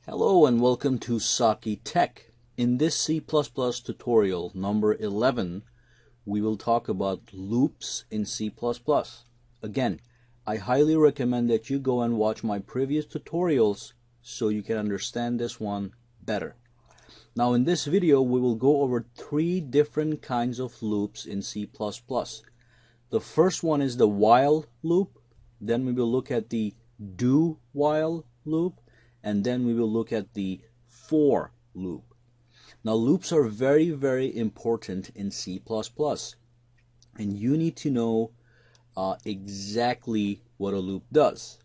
Hello and welcome to Saki Tech. In this C++ tutorial number 11, we will talk about loops in C++. Again, I highly recommend that you go and watch my previous tutorials so you can understand this one better. Now in this video, we will go over three different kinds of loops in C++. The first one is the while loop, then we will look at the DoWhile loop, and then we will look at the for loop. Now loops are very, very important in C++, and you need to know exactly what a loop does.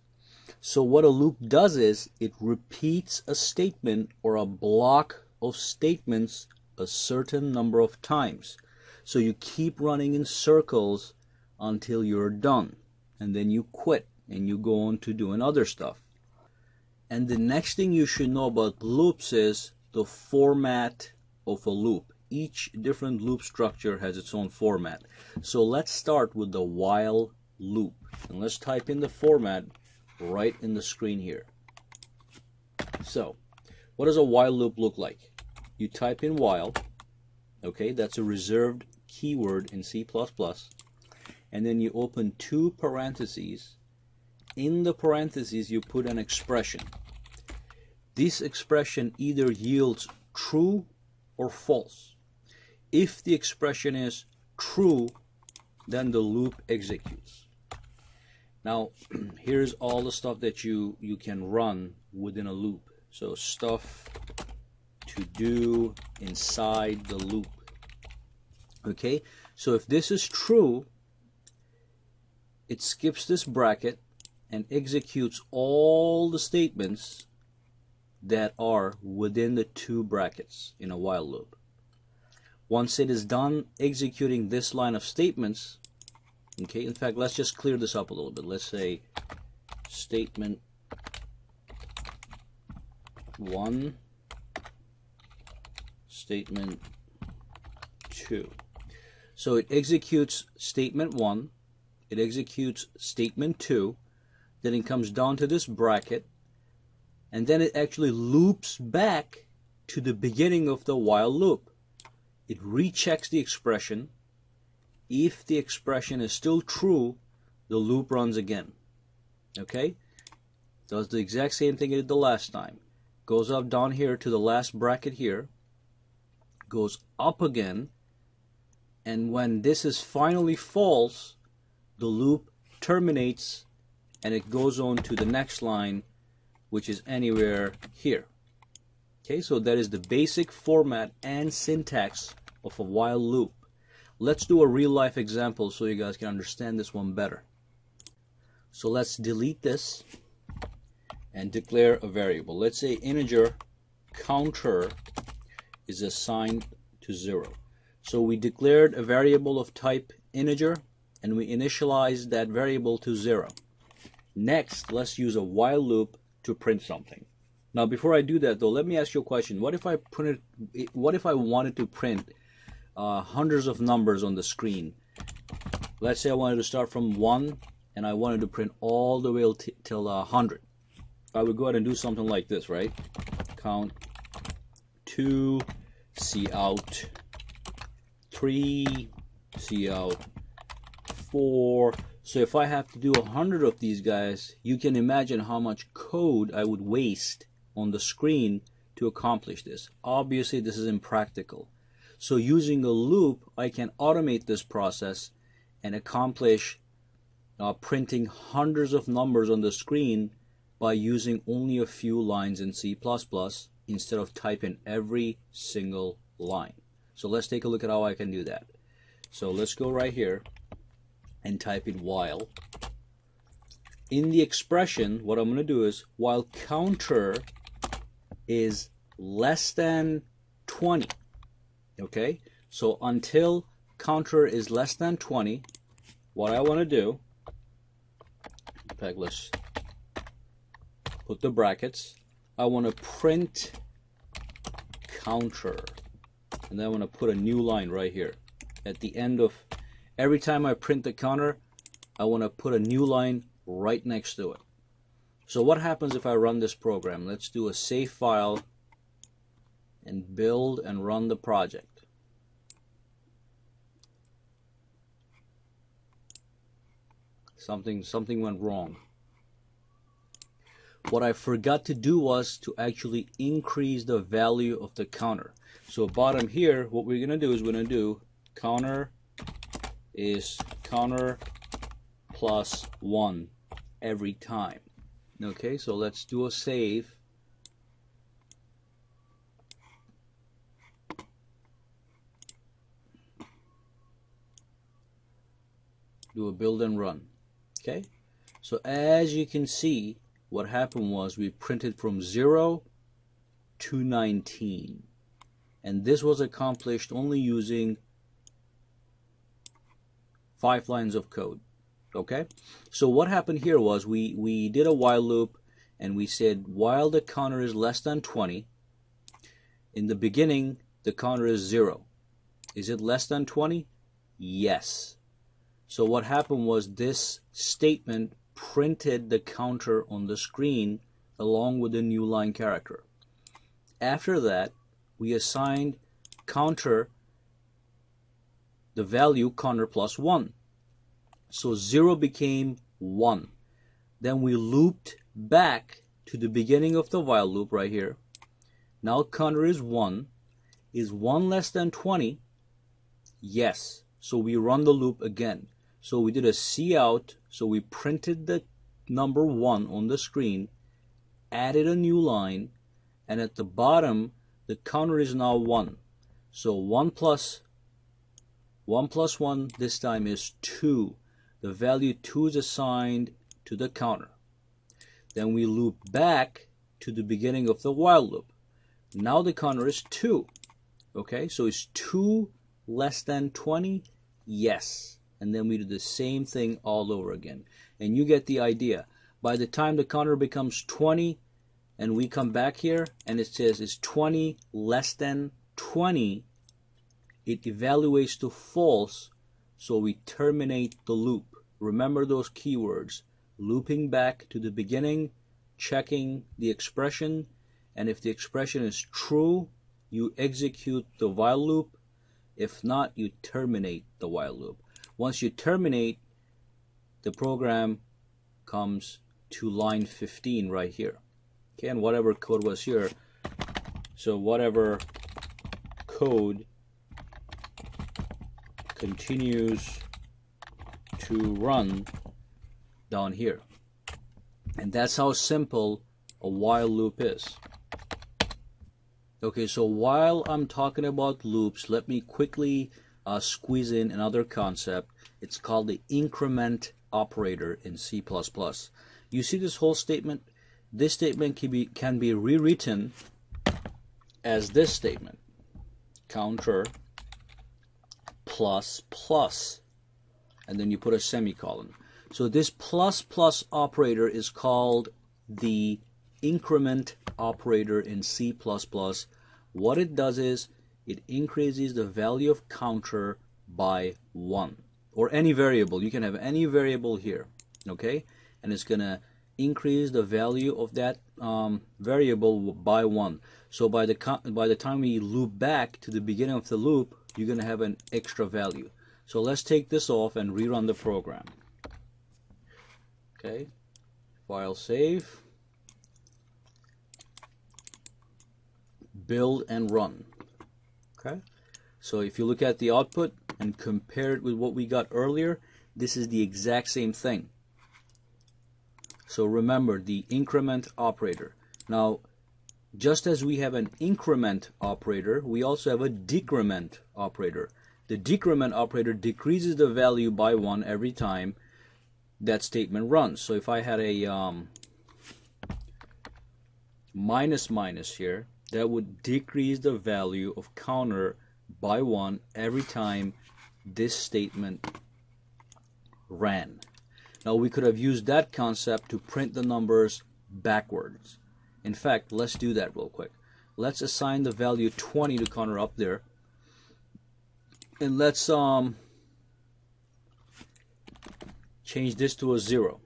So what a loop does is it repeats a statement or a block of statements a certain number of times. So you keep running in circles until you're done, and then you quit and you go on to doing other stuff. And the next thing you should know about loops is the format of a loop. Each different loop structure has its own format. So let's start with the while loop. And let's type in the format right in the screen here. So, what does a while loop look like? You type in while, okay, that's a reserved keyword in C++, and then you open two parentheses. In the parentheses, you put an expression. This expression either yields true or false. If the expression is true, then the loop executes. Now, here's all the stuff that you can run within a loop. So stuff to do inside the loop. Okay, so if this is true, it skips this bracket and executes all the statements that are within the two brackets in a while loop. Once it is done executing this line of statements, okay, in fact, let's just clear this up a little bit. Let's say statement 1, statement 2. So it executes statement 1, it executes statement 2, then it comes down to this bracket, and then it actually loops back to the beginning of the while loop. It rechecks the expression. If the expression is still true, the loop runs again. Okay? Does the exact same thing it did the last time. Goes up down here to the last bracket here, goes up again, and when this is finally false, the loop terminates and it goes on to the next line, which is anywhere here. Okay, so that is the basic format and syntax of a while loop. Let's do a real life example so you guys can understand this one better. So let's delete this and declare a variable. Let's say integer counter is assigned to 0. So we declared a variable of type integer and we initialized that variable to 0. Next, let's use a while loop to print something. Now, before I do that, though, let me ask you a question. What if I wanted to print hundreds of numbers on the screen? Let's say I wanted to start from 1 and I wanted to print all the way till 100. I would go ahead and do something like this, right? Count 2, cout 3, cout 4. So if I have to do 100 of these guys, you can imagine how much code I would waste on the screen to accomplish this. Obviously, this is impractical. So using a loop, I can automate this process and accomplish printing hundreds of numbers on the screen by using only a few lines in C++ instead of typing every single line. So let's take a look at how I can do that. So let's go right here and type in while. In the expression, what I'm going to do is while counter is less than 20. Okay, so until counter is less than 20, what I want to do, in fact, let's put the brackets. I want to print counter, and then I want to put a new line right here at the end of every time I print the counter. I want to put a new line right next to it. So what happens if I run this program? Let's do a save file and build and run the project. Something went wrong. What I forgot to do was to actually increase the value of the counter. So bottom here, what we're going to do is we're going to do counter is counter plus 1 every time. Okay, so let's do a save. Do a build and run. Okay, so as you can see, what happened was we printed from 0 to 19. And this was accomplished only using 5 lines of code. Okay, so what happened here was we did a while loop and we said while the counter is less than 20, in the beginning the counter is 0. Is it less than 20? Yes. So what happened was this statement printed the counter on the screen along with the new line character. After that, we assigned counter the value counter plus 1. So 0 became 1. Then we looped back to the beginning of the while loop right here. Now counter is 1. Is 1 less than 20? Yes. So we run the loop again. So we did a cout, so we printed the number 1 on the screen, added a new line, and at the bottom the counter is now 1. So 1 plus 1 this time is 2. The value 2 is assigned to the counter. Then we loop back to the beginning of the while loop. Now the counter is 2. Okay, so is 2 less than 20? Yes. And then we do the same thing all over again. And you get the idea. By the time the counter becomes 20 and we come back here and it says is 20 less than 20, it evaluates to false, so we terminate the loop. Remember those keywords: looping back to the beginning, checking the expression, and if the expression is true, you execute the while loop. If not, you terminate the while loop. Once you terminate, the program comes to line 15 right here. Okay, and whatever code was here, so whatever code continues to run down here. And that's how simple a while loop is. Okay, so while I'm talking about loops, let me quickly squeeze in another concept. It's called the increment operator in C++. You see this whole statement? This statement can be rewritten as this statement: counter plus plus, and then you put a semicolon. So this plus plus operator is called the increment operator in C++. What it does is it increases the value of counter by 1, or any variable. You can have any variable here, okay, and it's gonna increase the value of that variable by 1. So by the time we loop back to the beginning of the loop, you're gonna have an extra value. So let's take this off and rerun the program. Okay, file save, build and run. Okay, so if you look at the output and compare it with what we got earlier, this is the exact same thing. So remember the increment operator. Now, just as we have an increment operator, we also have a decrement operator. The decrement operator decreases the value by 1 every time that statement runs. So if I had a minus minus here, that would decrease the value of counter by 1 every time this statement ran. Now we could have used that concept to print the numbers backwards. In fact, let's do that real quick. Let's assign the value 20 to counter up there, and let's change this to a 0.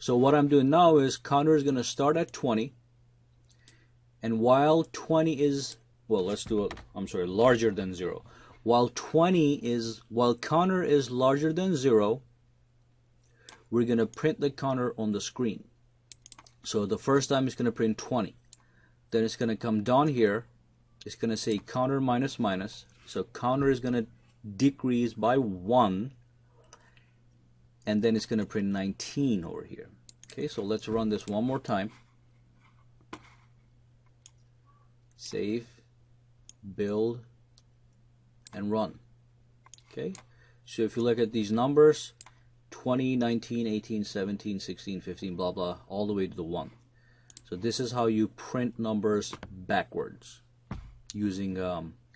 So what I'm doing now is counter is going to start at 20, and while 20 is, well, let's do it, I'm sorry, larger than 0. While counter is larger than 0, we're going to print the counter on the screen. So the first time it's going to print 20. Then it's going to come down here. It's going to say counter minus minus. So counter is going to decrease by 1. And then it's going to print 19 over here. Okay, so let's run this one more time. Save, build, and run. Okay, so if you look at these numbers, 20, 19, 18, 17, 16, 15, blah, blah, all the way to the 1. So this is how you print numbers backwards using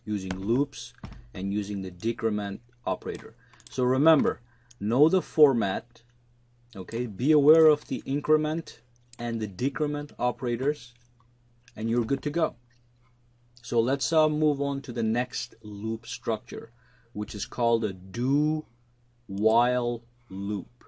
loops and using the decrement operator. So remember, know the format, okay? Be aware of the increment and the decrement operators, and you're good to go. So let's move on to the next loop structure, which is called a DoWhile Loop.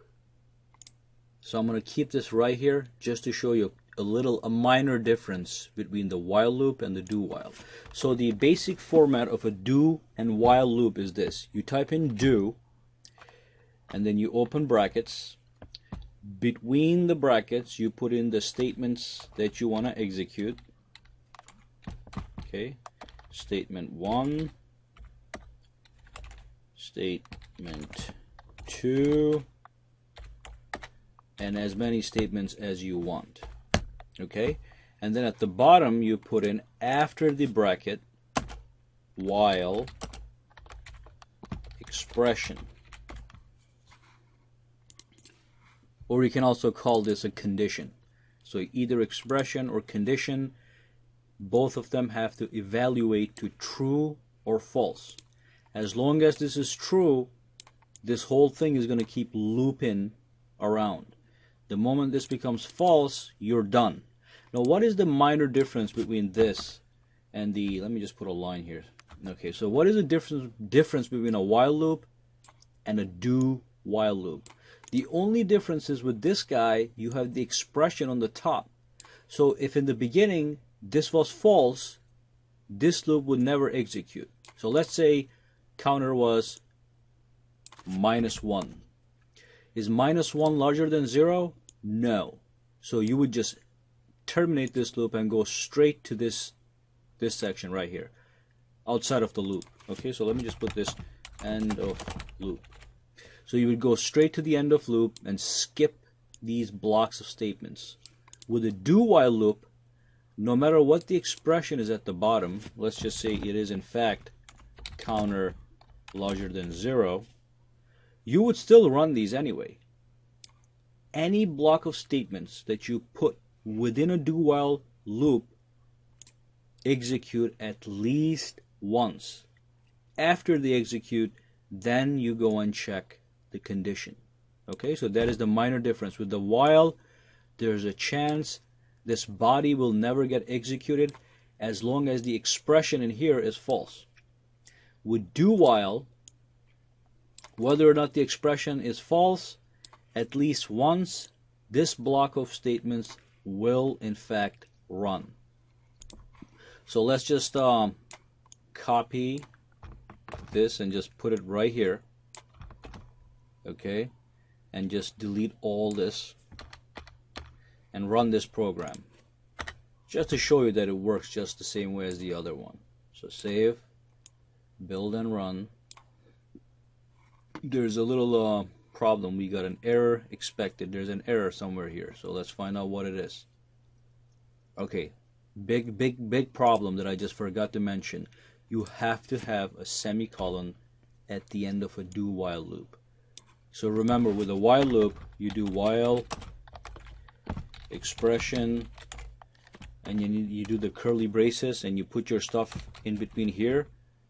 So I'm going to keep this right here just to show you a minor difference between the while loop and the do while. So the basic format of a do and while loop is this. You type in do, and then you open brackets. Between the brackets, you put in the statements that you want to execute. Okay, statement 1, statement 2, and as many statements as you want. Okay, and then at the bottom you put in, after the bracket, while expression. Or you can also call this a condition. So either expression or condition, both of them have to evaluate to true or false. As long as this is true, this whole thing is going to keep looping around. The moment this becomes false, you're done. Now, what is the minor difference between this and the, let me just put a line here. Okay, so what is the difference between a while loop and a do while loop? The only difference is with this guy, you have the expression on the top. So if in the beginning this was false, this loop would never execute. So let's say counter was -1. Is -1 larger than 0? No. So you would just terminate this loop and go straight to this section right here, outside of the loop. Okay, so let me just put this end of loop. So you would go straight to the end of loop and skip these blocks of statements. With a do while loop, no matter what the expression is at the bottom, let's just say it is in fact counter larger than 0, you would still run these anyway. Any block of statements that you put within a do while loop execute at least once. After they execute, then you go and check the condition. Okay, so that is the minor difference. With the while, there's a chance this body will never get executed as long as the expression in here is false. With do while, whether or not the expression is false, at least once this block of statements will in fact run. So let's just copy this and just put it right here. Okay, and just delete all this and run this program just to show you that it works just the same way as the other one. So save, build, and run. There's a little problem. We got an error expected. There's an error somewhere here, so let's find out what it is. Okay, big problem that I just forgot to mention. You have to have a semicolon at the end of a do while loop. So remember, with a while loop, you do while expression, and you do the curly braces, and you put your stuff in between here.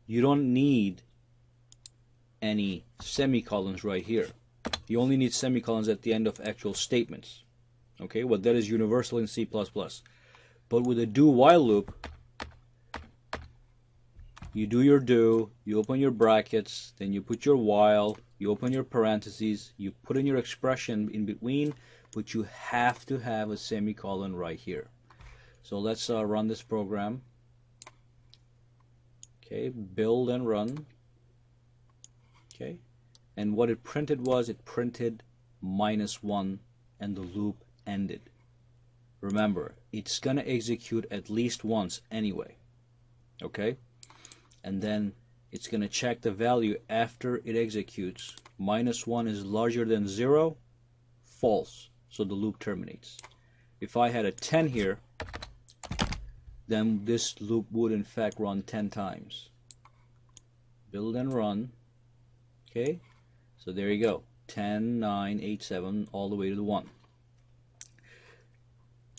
You don't need any semicolons right here. You only need semicolons at the end of actual statements. Okay, well, that is universal in C++. But with a do while loop, you do your do, you open your brackets, then you put your while, you open your parentheses, you put in your expression in between, but you have to have a semicolon right here. So let's run this program. Okay, build and run. Okay, and what it printed was, it printed -1 and the loop ended. Remember, it's gonna execute at least once anyway. Okay, and then it's gonna check the value after it executes. -1 is larger than 0, false, so the loop terminates. If I had a 10 here, then this loop would in fact run 10 times. Build and run. Okay, so there you go, 10, 9, 8, 7, all the way to the 1.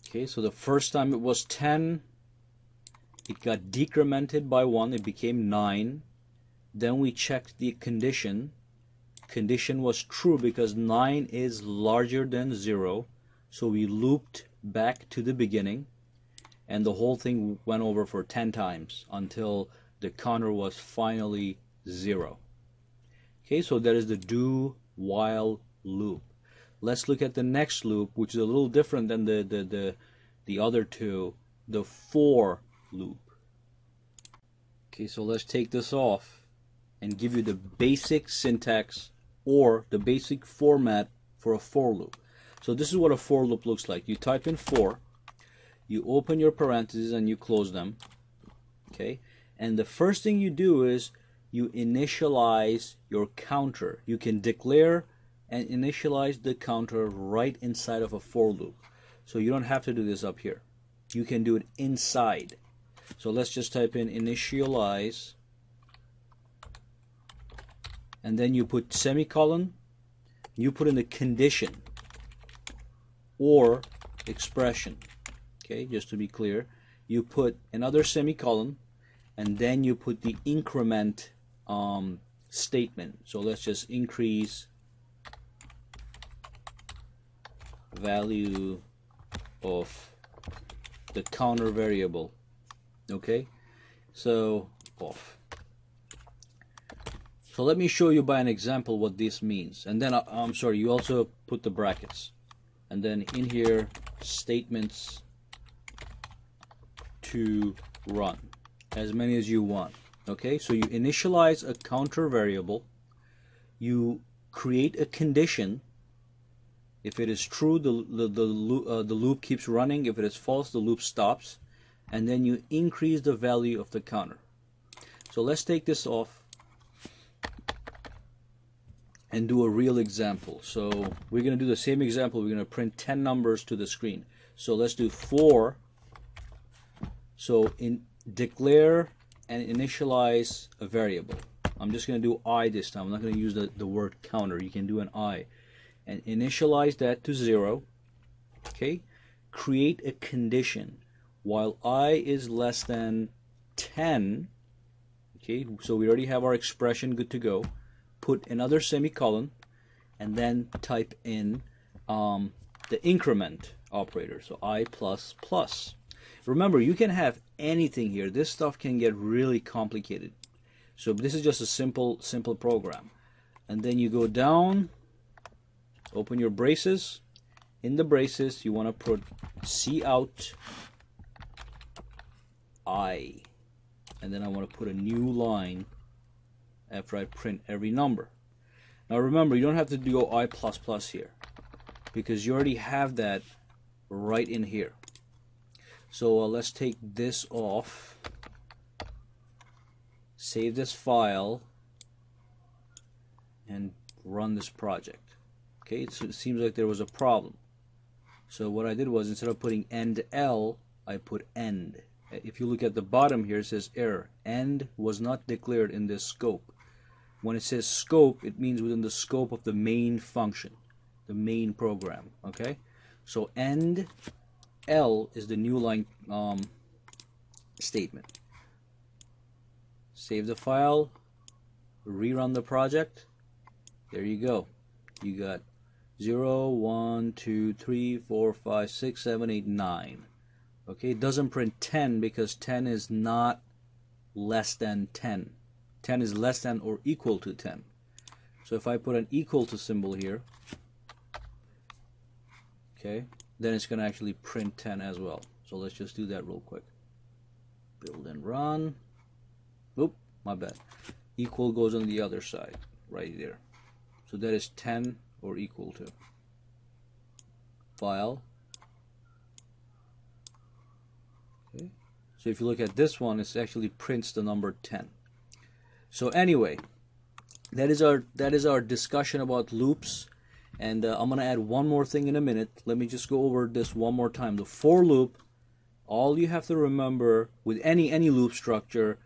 Okay, so the first time it was 10, it got decremented by 1, it became 9. Then we checked the condition. Condition was true because 9 is larger than 0. So we looped back to the beginning, and the whole thing went over for 10 times until the counter was finally 0. Okay, so that is the DoWhile loop. Let's look at the next loop, which is a little different than the other two, the for loop. Okay, so let's take this off and give you the basic syntax or the basic format for a for loop. So this is what a for loop looks like. You type in for, you open your parentheses and you close them. Okay, and the first thing you do is you initialize your counter. You can declare and initialize the counter right inside of a for loop. So you don't have to do this up here. You can do it inside. So let's just type in initialize, and then you put semicolon, you put in the condition or expression. Okay, just to be clear, you put another semicolon, and then you put the increment statement. So let's just increase value of the counter variable. Okay, so off. So let me show you by an example what this means, and then I'm sorry, you also put the brackets, and then in here statements to run, as many as you want. Okay, so you initialize a counter variable, you create a condition. If it is true, the loop keeps running. If it is false, the loop stops, and then you increase the value of the counter. So let's take this off and do a real example. So we're going to do the same example. We're going to print 10 numbers to the screen. So let's do for. So declare and initialize a variable. I'm just going to do I this time. I'm not going to use the word counter. You can do an I. And initialize that to 0. Okay. Create a condition. While I is less than 10, okay, so we already have our expression good to go. Put another semicolon, and then type in the increment operator, so I plus plus. Remember, you can have anything here. This stuff can get really complicated. So this is just a simple program. And then you go down, open your braces. In the braces, you want to put cout I, and then I want to put a new line after I print every number. Now remember, you don't have to do I plus plus here because you already have that right in here. So let's take this off, save this file, and run this project. Okay, so it seems like there was a problem. So what I did was, instead of putting end L, I put end. If you look at the bottom here, it says error. End was not declared in this scope. When it says scope, it means within the scope of the main function, the main program. Okay, so end L is the new line statement. Save the file, rerun the project. There you go. You got 0, 1, 2, 3, 4, 5, 6, 7, 8, 9. Okay, it doesn't print 10 because 10 is not less than 10. 10 is less than or equal to 10. So if I put an equal to symbol here, okay, then it's going to actually print 10 as well. So let's just do that real quick. Build and run. Oop, my bad. Equal goes on the other side, right there. So that is 10 or equal to. File. Okay. So if you look at this one, it actually prints the number 10. So anyway, that is our discussion about loops. And I'm going to add one more thing in a minute. Let me just go over this one more time. The for loop, all you have to remember with any loop structure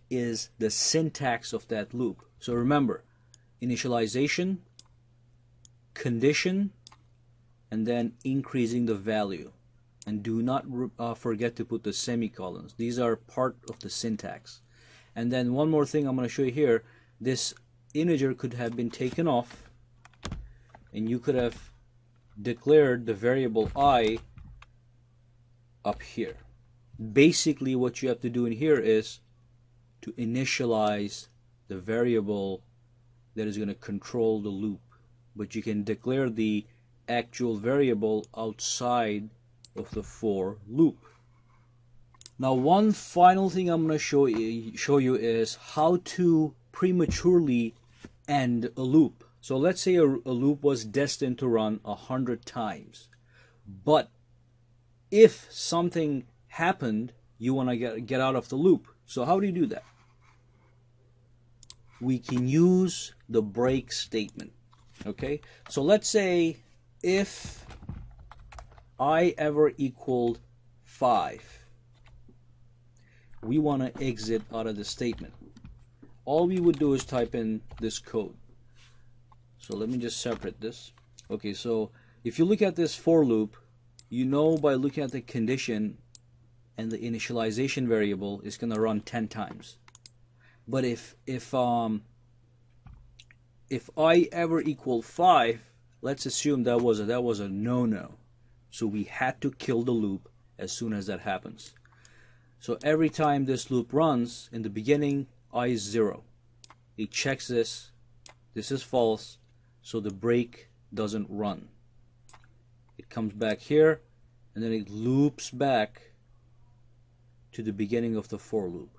is the syntax of that loop. So remember, initialization, condition, and then increasing the value. And do not forget to put the semicolons. These are part of the syntax. And then one more thing I'm going to show you here. This integer could have been taken off, and you could have declared the variable I up here. Basically what you have to do in here is to initialize the variable that is going to control the loop. But you can declare the actual variable outside of the for loop. Now one final thing I'm going to show you is how to prematurely end a loop. So let's say a loop was destined to run 100 times, but if something happened, you want to get out of the loop. So how do you do that? We can use the break statement. Okay, so let's say if I ever equaled 5, we want to exit out of the statement. All we would do is type in this code. So let me just separate this. Okay, so if you look at this for loop, you know by looking at the condition and the initialization variable, it's going to run 10 times. But if I ever equal 5, let's assume that was a no-no. So we had to kill the loop as soon as that happens. So every time this loop runs, in the beginning, I is 0. It checks this. This is false, so the break doesn't run. It comes back here, and then it loops back to the beginning of the for loop.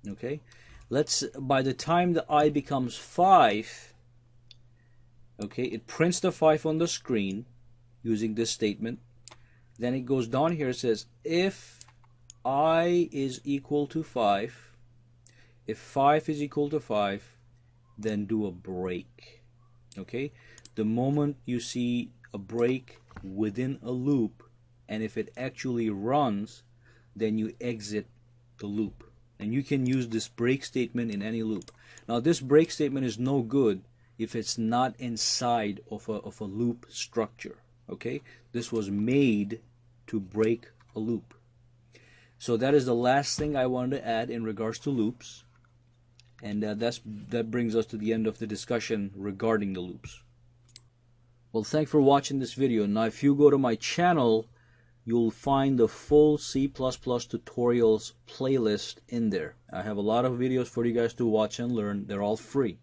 Okay? By the time the I becomes 5, okay, it prints the 5 on the screen using this statement. Then it goes down here, it says if I is equal to 5, if 5 is equal to 5, then do a break. Okay, the moment you see a break within a loop, and if it actually runs, then you exit the loop. And you can use this break statement in any loop. Now this break statement is no good if it's not inside of a loop structure. Okay, this was made to break a loop. So that is the last thing I wanted to add in regards to loops. And that brings us to the end of the discussion regarding the loops. Well, thanks for watching this video. Now if you go to my channel, you'll find the full C++ tutorials playlist in there. I have a lot of videos for you guys to watch and learn. They're all free.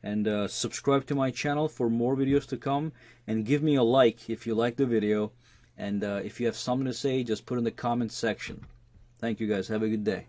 And subscribe to my channel for more videos to come. And give me a like if you like the video. And if you have something to say, just put in the comments section. Thank you guys. Have a good day.